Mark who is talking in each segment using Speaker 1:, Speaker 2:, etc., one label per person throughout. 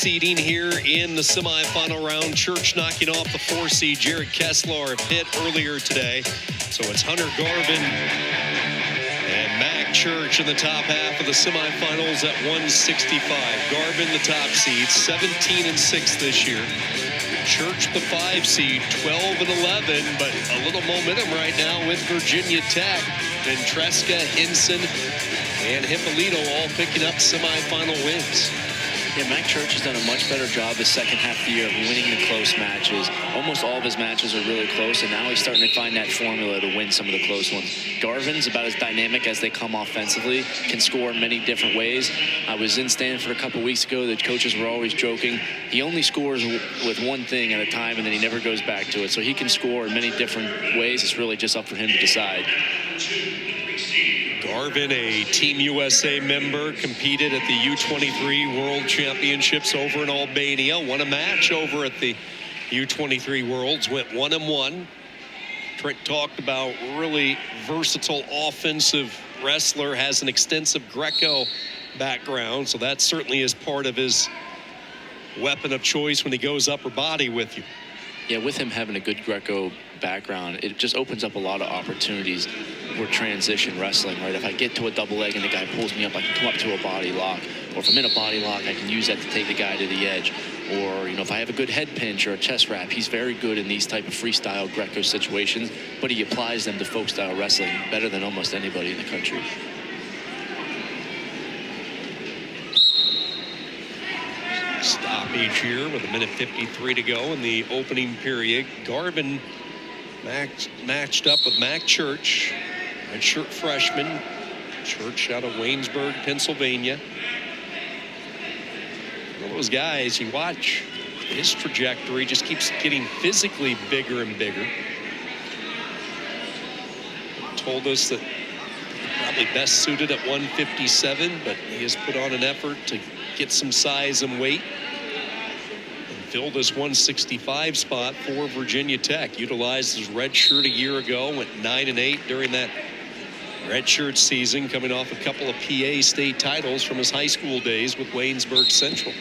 Speaker 1: seeding here in the semifinal round. Church knocking off the 4 seed Jared Kessler of Pitt earlier today. So it's Hunter Garvin and Mac Church in the top half of the semifinals at 165. Garvin, the top seed, 17-6 this year. Church, the 5 seed, 12-11, but a little momentum right now with Virginia Tech. Ventresca, Hinson, and Hippolito all picking up semifinal wins.
Speaker 2: Yeah, Mac Church has done a much better job the second half of the year of winning the close matches. Almost all of his matches are really close, and now he's starting to find that formula to win some of the close ones. Garvin's about as dynamic as they come offensively, can score in many different ways. I was in Staford a couple weeks ago. The coaches were always joking. He only scores with one thing at a time, and then he never goes back to it. So he can score in many different ways. It's really just up for him to decide.
Speaker 1: Garvin, a Team USA member, competed at the U23 World Championships over in Albania, won a match over at the U23 Worlds, went 1-1. Trent talked about really versatile offensive wrestler, has an extensive Greco background, so that certainly is part of his weapon of choice when he goes upper body with you.
Speaker 2: Yeah, with him having a good Greco background, it just opens up a lot of opportunities for transition wrestling, right? If I get to a double leg and the guy pulls me up, I can come up to a body lock. Or if I'm in a body lock, I can use that to take the guy to the edge. Or, if I have a good head pinch or a chest wrap, he's very good in these type of freestyle Greco situations, but he applies them to folk style wrestling better than almost anybody in the country.
Speaker 1: Stoppage here with 1:53 to go in the opening period. Garvin matched up with Mac Church, redshirt freshman. Church out of Waynesburg, Pennsylvania. One of those guys, you watch his trajectory, just keeps getting physically bigger and bigger. Told us that probably best suited at 157, but he has put on an effort to get some size and weight and filled this 165 spot for Virginia Tech. Utilized his red shirt a year ago, went 9-8 during that red shirt season, coming off a couple of PA state titles from his high school days with Waynesburg Central.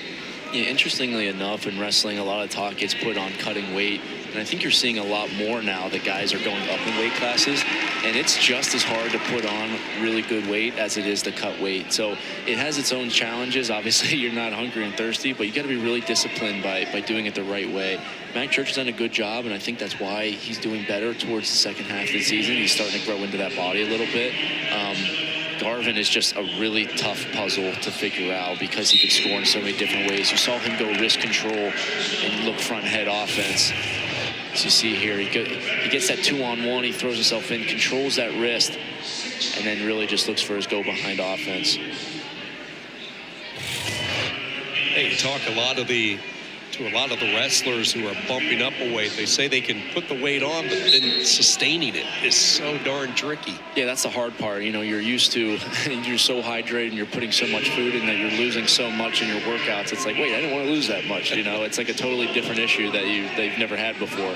Speaker 2: Yeah, interestingly enough, in wrestling, a lot of talk gets put on cutting weight. And I think you're seeing a lot more now that guys are going up in weight classes. And it's just as hard to put on really good weight as it is to cut weight. So it has its own challenges. Obviously, you're not hungry and thirsty, but you got to be really disciplined by doing it the right way. Mac Church has done a good job, and I think that's why he's doing better towards the second half of the season. He's starting to grow into that body a little bit. Garvin is just a really tough puzzle to figure out because he can score in so many different ways. You saw him go wrist control and look front head offense. As you see here, he gets that 2-on-1, he throws himself in, controls that wrist, and then really just looks for his go behind offense.
Speaker 1: Hey, you talk to a lot of the wrestlers who are bumping up a weight. They say they can put the weight on, but then sustaining it is so darn tricky.
Speaker 2: Yeah, that's the hard part. You're used to, you're so hydrated and you're putting so much food in that you're losing so much in your workouts. It's like, wait, I didn't want to lose that much. It's like a totally different issue that they've never had before.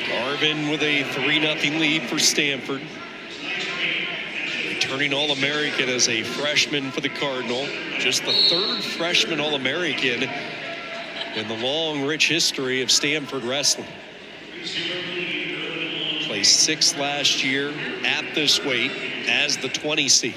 Speaker 1: Garvin with a 3-0 lead for Staford. Returning All-American as a freshman for the Cardinal. Just the 3rd freshman All-American in the long, rich history of Staford wrestling. Placed 6th last year at this weight as the 20 seed.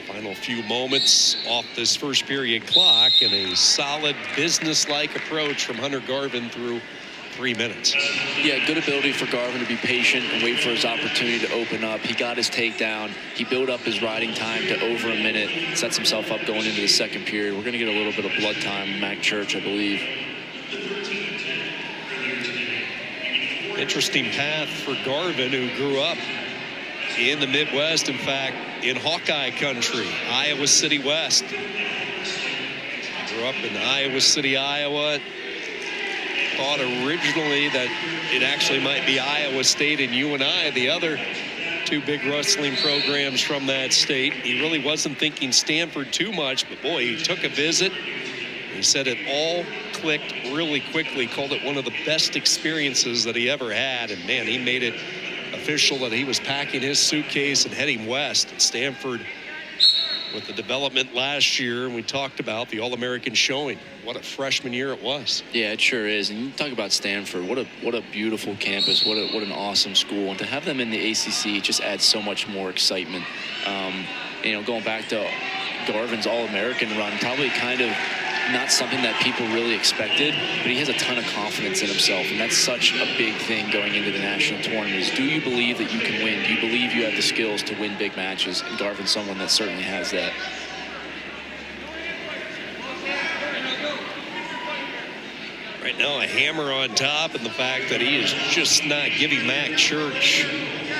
Speaker 1: Final few moments off this first period clock, and a solid business-like approach from Hunter Garvin through 3 minutes.
Speaker 2: Yeah, good ability for Garvin to be patient and wait for his opportunity to open up. He got his takedown. He built up his riding time to over a minute, sets himself up going into the second period. We're going to get a little bit of blood time, Mac Church, I believe.
Speaker 1: Interesting path for Garvin, who grew up in the Midwest, in fact, in Hawkeye country, Iowa City West. Grew up in Iowa City, Iowa. Thought originally that it actually might be Iowa State and UNI, the other 2 big wrestling programs from that state. He really wasn't thinking Staford too much, but boy, he took a visit He said it all clicked really quickly, called it one of the best experiences that he ever had. And man, he made it official that he was packing his suitcase and heading west. At Staford, with the development last year, and we talked about the All-American showing. What a freshman year it was.
Speaker 2: Yeah, it sure is. And you talk about Staford, what a beautiful campus, what an awesome school. And to have them in the ACC, it just adds so much more excitement. Going back to Garvin's All-American run, probably kind of not something that people really expected, but he has a ton of confidence in himself, and that's such a big thing going into the national tournament. Is, do you believe that you can win? Do you believe you have the skills to win big matches? And Garvin's someone that certainly has that.
Speaker 1: Right now, a hammer on top, and the fact that he is just not giving Mac Church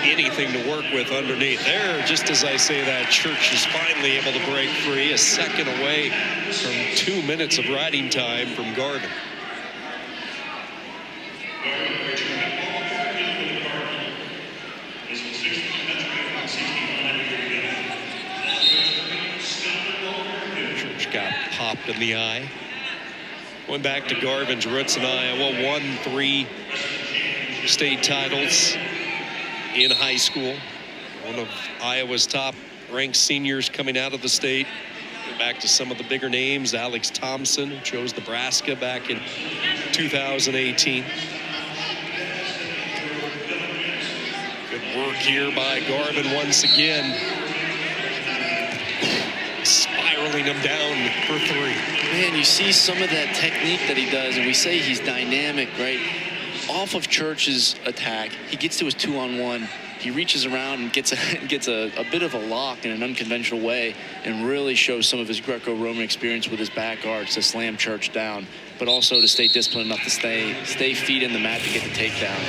Speaker 1: anything to work with underneath there. Just as I say that, Church is finally able to break free, a second away from 2 minutes of riding time from Garvin. Church got popped in the eye. Going back to Garvin's roots in Iowa, won 3 state titles in high school. One of Iowa's top ranked seniors coming out of the state. Go back to some of the bigger names. Alex Thompson, who chose Nebraska back in 2018. Good work here by Garvin once again. Spiraling him down for 3.
Speaker 2: Man, you see some of that technique that he does, and we say he's dynamic, right? Off of Church's attack, he gets to his 2-on-1. He reaches around and gets a bit of a lock in an unconventional way, and really shows some of his Greco-Roman experience with his back arch to slam Church down, but also to stay disciplined enough to stay feet in the mat to get the takedown.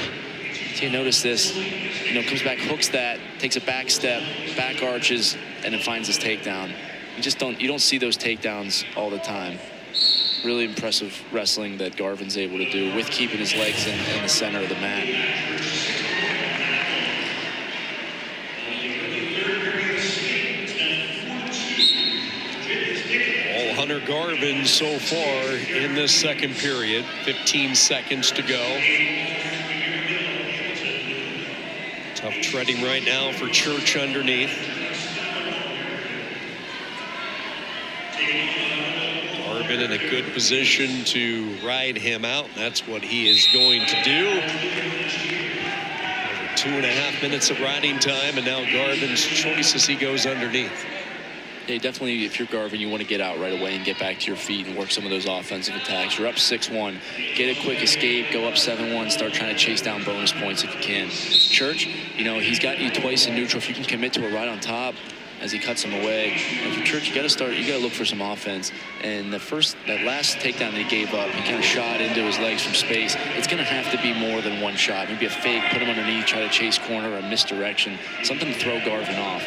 Speaker 2: So you notice this, comes back, hooks that, takes a back step, back arches, and then finds his takedown. You don't see those takedowns all the time. Really impressive wrestling that Garvin's able to do with keeping his legs in the center of the mat.
Speaker 1: All Hunter Garvin so far in this second period. 15 seconds to go. Tough treading right now for Church underneath. Garvin in a good position to ride him out. That's what he is going to do. Over 2.5 minutes of riding time, and now Garvin's choice as he goes underneath.
Speaker 2: Yeah, definitely, if you're Garvin, you want to get out right away and get back to your feet and work some of those offensive attacks. You're up 6-1. Get a quick escape, go up 7-1, start trying to chase down bonus points if you can. Church, he's gotten you twice in neutral. If you can commit to a right on top as he cuts him away. And for Church, you got to look for some offense. And that last takedown that he gave up, he kind of shot into his legs from space. It's going to have to be more than one shot. Maybe a fake, put him underneath, try to chase corner, or a misdirection. Something to throw Garvin off.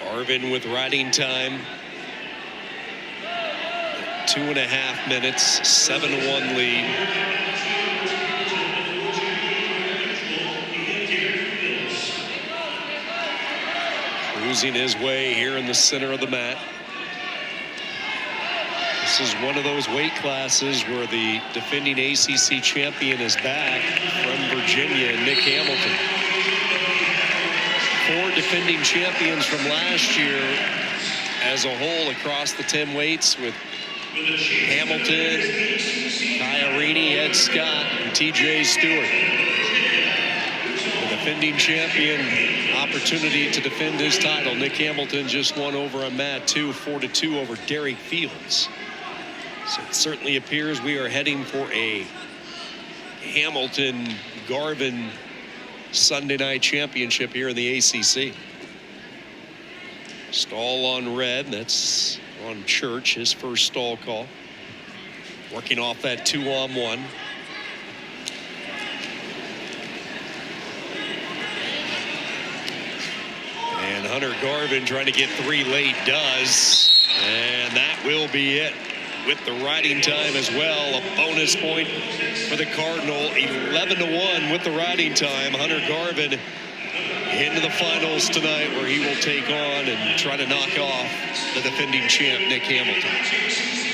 Speaker 1: Garvin with riding time. 2.5 minutes, 7-1 lead. Cruising his way here in the center of the mat. This is one of those weight classes where the defending ACC champion is back from Virginia, Nick Hamilton. 4 defending champions from last year as a whole across the 10 weights, with Hamilton, Kyarini, Ed Scott, and TJ Stewart. The defending champion, opportunity to defend his title. Nick Hamilton just won over on Mat 2, 4-2 over Derek Fields. So it certainly appears we are heading for a Hamilton-Garvin Sunday night championship here in the ACC. Stall on red. That's on Church, his first stall call. Working off that 2-on-1. Hunter Garvin trying to get 3 late does. And that will be it with the riding time as well. A bonus point for the Cardinal. 11-1 with the riding time. Hunter Garvin into the finals tonight, where he will take on and try to knock off the defending champ Nick Hamilton.